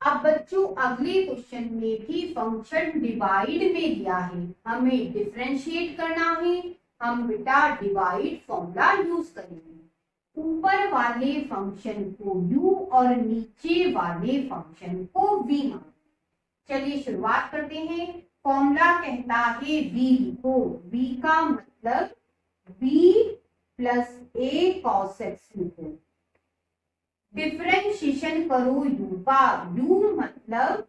अब बच्चों अगले क्वेश्चन में भी फंक्शन डिवाइड में दिया है, हमें डिफरेंशिएट करना है। हम बेटा डिवाइड फॉर्मूला यूज करेंगे। ऊपर वाले फंक्शन को u और नीचे वाले फंक्शन को v मान। चलिए शुरुआत करते हैं। फॉर्मूला कहता है v लिखो, v का मतलब b plus a cos x लिखो। डिफरेंशिएशन करो u का, u मतलब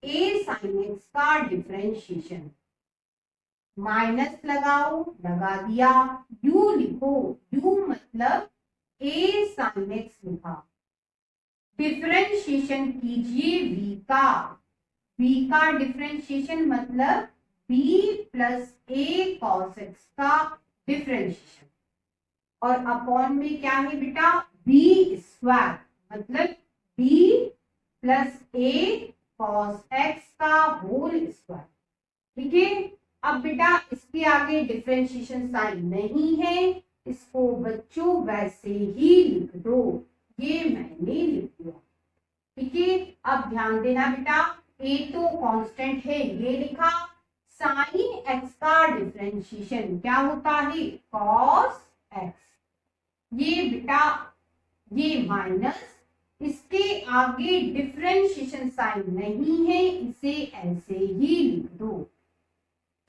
a sin x का डिफरेंशिएशन। माइनस लगाओ, लगा दिया। u लिखो, u मतलब a sin x लिखा। डिफरेंशिएशन कीजिए v का, v का डिफरेंशिएशन मतलब b plus a cos x का डिफरेंशिएशन। और अपॉन में क्या है बेटा, b स्क्वायर मतलब b plus a cos x का होल स्क्वायर। ठीक है। अब बेटा इसके आगे डिफरेंशिएशन साइन नहीं है, इसको बच्चों वैसे ही लिख दो, ये मैंने लिख दिया। ठीक है। अब ध्यान देना बेटा, a तो कांस्टेंट है, ये लिखा। साइन x का डिफरेंशिएशन क्या होता है, cos x। ये बेटा ये माइनस, इसके आगे डिफरेंशिएशन साइन नहीं है, इसे ऐसे ही लिख दो।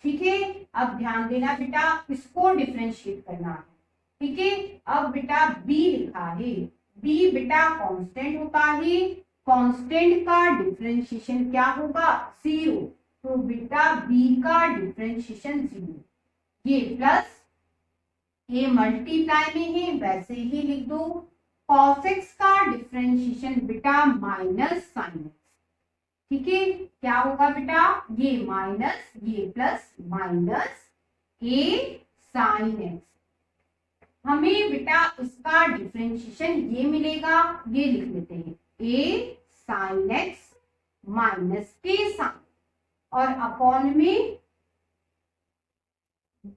ठीक है। अब ध्यान देना बेटा, इसको डिफरेंशिएट करना है। ठीक है। अब बेटा b लिखा है, b बेटा कांस्टेंट होता है, कांस्टेंट का डिफरेंशिएशन क्या होगा, 0। तो बेटा b का डिफरेंशिएशन 0। ये प्लस ये मल्टीप्लाई में है, वैसे ही लिख दो। cos x का डिफरेंशिएशन बेटा माइनस साइन x। ठीक है। क्या होगा बेटा, ये माइनस ये plus, minus a sine x। हमें बेटा इसका डिफरेंशिएशन ये मिलेगा, ये लिख लेते हैं, a साइन x माइनस के साइन, और अपॉन में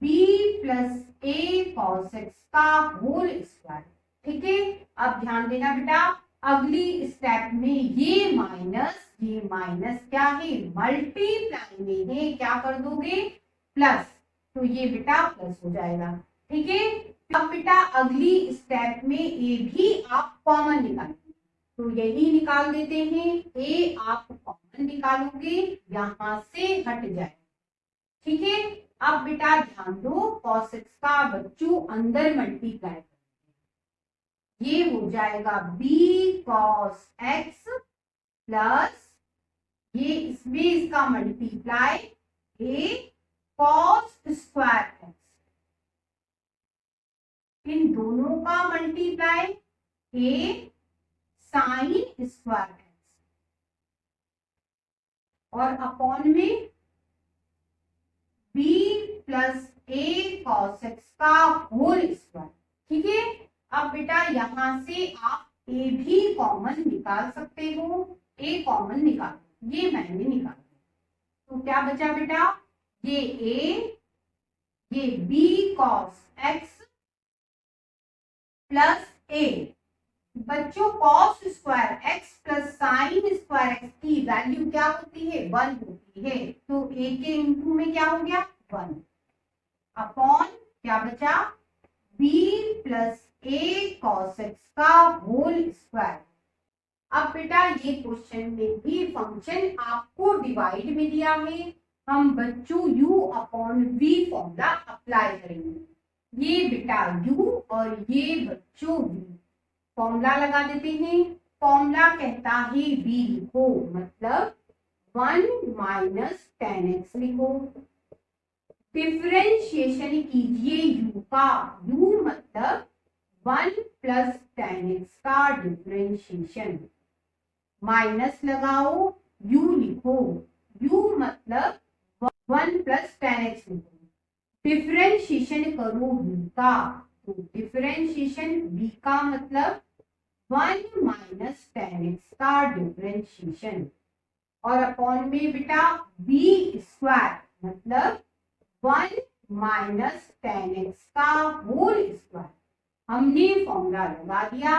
b plus a cos x का होल स्क्वायर। ठीक है। अब ध्यान देना बेटा, अगली स्टेप में ये माइनस क्या है, मल्टीप्लाई में है, क्या कर दोगे, प्लस। तो ये बेटा प्लस हो जाएगा। ठीक है। अब बेटा अगली स्टेप में ए भी आप कॉमन निकालेंगे, तो यही निकाल देते हैं, ए आप कॉमन निकालोगे, यहां से हट जाए। ठीक है। अब बेटा ध्यान दो, cos x का बच्चों अंदर मल्टीप्लाई, ये हो जाएगा b cos x प्लस ये इसमें इसका multiply a cos square x, इन दोनों का multiply a sine square x, और अपॉन में b plus a cos x का होल स्क्वायर। ठीक है। अब बेटा यहां से आप a भी कॉमन निकाल सकते हो, a कॉमन निकाल, ये मैंने निकाल। तो क्या बचा बेटा, ये a, ये b cos x plus a। बच्चों cos square x plus sine square x की वैल्यू क्या होती है, 1 होती है, तो a के इंटू में क्या हो गया, 1, अपॉन क्या बचा, b plus a cos x का होल स्क्वायर। अब बेटा ये क्वेश्चन में भी फंक्शन आपको डिवाइड में दिया है, हम बच्चों u upon v formula apply करेंगे। ये बेटा u और ये बच्चों v, फॉर्मूला लगा देते हैं। फॉर्मूला कहता है v लिखो, मतलब 1 माइनस 10x लिखो। डिफरेंशिएशन कीजिए u का, u मतलब 1 प्लस 10x का डिफरेंशिएशन। माइनस लगाओ, u लिखो, u मतलब 1 प्लस 10x लिखो। डिफरेंशिएशन करो v का, तो डिफरेंशिएशन v का मतलब 1 माइनस 10x का डिफरेंशिएशन, और अपॉन में बेटा b स्क्वायर मतलब 1 माइनस 10x का होल स्क्वायर। हमने फॉर्मूला लगा दिया।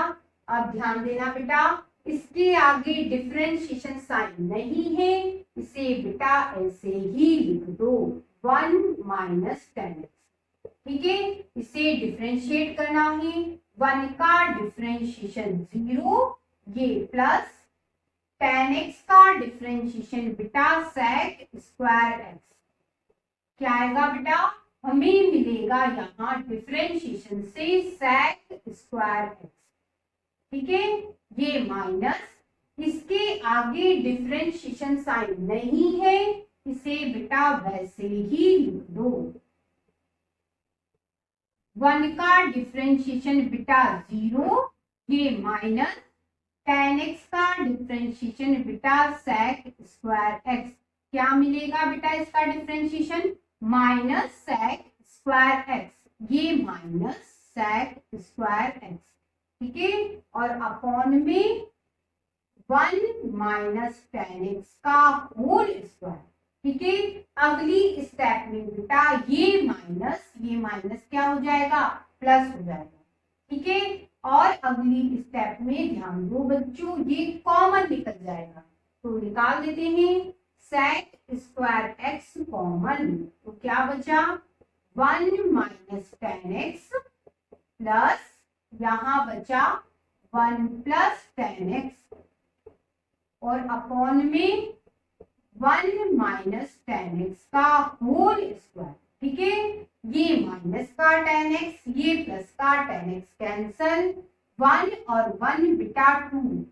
अब ध्यान देना बेटा, इसके आगे डिफरेंशिएशन साइन नहीं है, इसे बेटा ऐसे ही लिख दो 1 माइनस टेन एक्स। ठीक है, इसे डिफरेंशिएट करना है, 1 का डिफरेंशिएशन 0, ये प्लस टेन एक्स का डिफरेंशिएशन बेटा सेक स्क्वायर एक्स। क्या आएगा बेटा, हमें मिलेगा यहाँ डिफरेंशिएशन से सेक स्क्वायर एक्स। ठीक है, ये माइनस, इसके आगे डिफरेंशिएशन साइन नहीं है, इसे बेटा वैसे ही लिख दो। 1 का डिफरेंशिएशन बेटा 0, ये माइनस टेन एक्स का डिफरेंशिएशन बेटा सेक स्क्वायर एक्स। क्या मिलेगा बेटा इसका differentiation, minus sec square x, ये माइनस सेक स्क्वायर एक्स। ठीक है, और अपॉन में 1 माइनस टेन एक्स का होल स्क्वायर। ठीक है, अगली स्टेप में बेटा ये माइनस क्या हो जाएगा, प्लस हो जाएगा। ठीक है, और अगली स्टेप में ध्यान दो बच्चों, ये कॉमन निकल जाएगा, तो निकाल देते हैं सेक स्क्वायर एक्स कॉमन, तो क्या बचा 1 माइनस टेन एक्स प्लस यहाँ बचा 1 प्लस टेन एक्स और अपॉन में 1 माइनस टेन एक्स का होल स्क्वायर। ठीक है, ये माइनस का टेन एक्स, ये प्लस का टेन एक्स कैंसल, 1 और 1 बेटा 2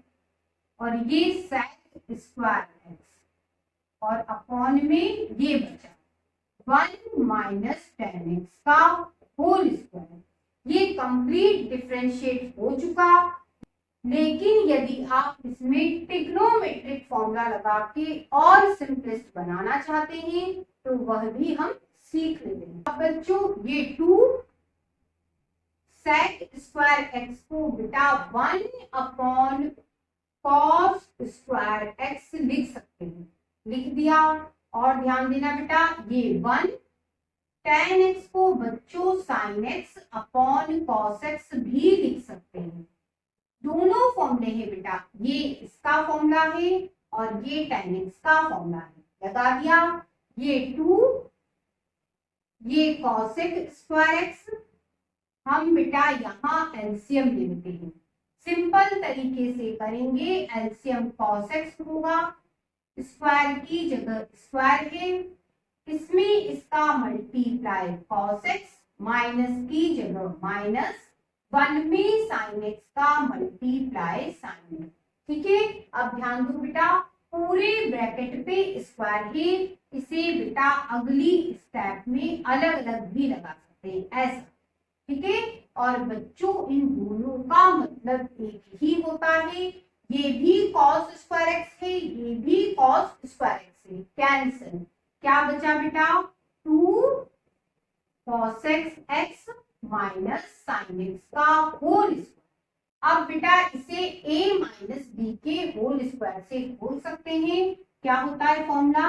और ये सेक स्क्वायर एक्स और अपॉन में ये बचा 1 माइनस टेन एक्स का होल स्क्वायर। ये कंप्लीट डिफरेंशिएट हो चुका, लेकिन यदि आप इसमें ट्रिग्नोमेट्रिक फॉर्मूला लगा के और सिंपलेस्ट बनाना चाहते हैं तो वह भी हम सीख लेते हैं। अब बच्चों ये 2 सेक स्क्वायर एक्स को बेटा 1 अपॉन कॉस स्क्वायर एक्स लिख सकते हैं, लिख दिया। और ध्यान देना बेटा ये 1 टेन एक्स को बच्चों sine x upon cos x भी लिख सकते हैं। दोनों फॉर्मूले हैं बेटा, ये इसका फॉर्मूला है और ये टेन एक्स का फॉर्मूला है, लगा दिया। ये 2 ये कॉसेक स्क्वायर एक्स, हम बेटा यहाँ एलसीएम ले लेते हैं, सिंपल तरीके से करेंगे। एलसीएम कॉस एक्स होगा, स्क्वायर की जगह स्क्वायर है, इसमें इसका मल्टीप्लाई कॉस एक्स, माइनस की जगह माइनस, 1 में साइन एक्स का मल्टीप्लाई साइन एक्स। ठीक है, अब ध्यान दो बेटा पूरे ब्रैकेट पे स्क्वायर है, इसे बेटा अगली स्टेप में अलग अलग भी लगा सकते हैं ऐसा। ठीक है, और बच्चों इन दोनों का मतलब एक ही होता है, ये भी कॉस स्क्वायर एक्स है, ये भी कॉस स्क्वायर एक्स है, कैंसिल। क्या बचा बेटा 2 cos x minus sine x का होल स्क्वायर। अब बेटा इसे a माइनस बी के होल स्क्वायर से खोल सकते हैं। क्या होता है फॉर्मूला,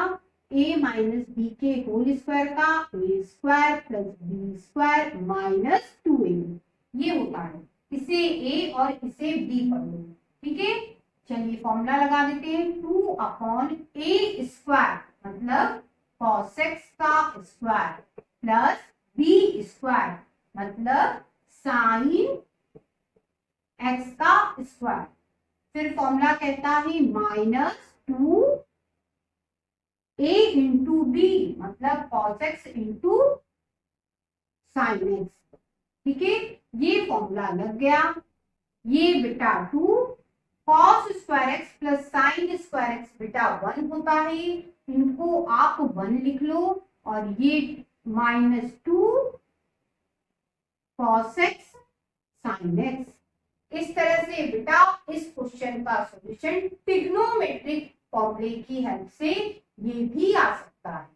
a माइनस बी के होल स्क्वायर का a square plus B square minus 2a, ये होता है। इसे a और इसे b पढ़ लो। ठीक है, चलिए फॉर्मूला लगा देते हैं, 2 अपॉन a स्क्वायर मतलब कॉस एक्स का स्क्वायर प्लस बी स्क्वायर मतलब साइन एक्स का स्क्वायर, फिर फॉर्मूला कहता है माइनस 2 a इंटू बी मतलब cos x into sine x. ठीक है, ये फॉर्मूला लग गया। ये बेटा 2 cos square x plus sine square x बेटा 1 होता है, इनको आप 1 लिख लो, और ये minus 2 cos x sine x. इस तरह से बेटा इस क्वेश्चन का सॉल्यूशन ट्रिग्नोमेट्रिक फॉर्मूले की हेल्प से ये भी आ सकता है।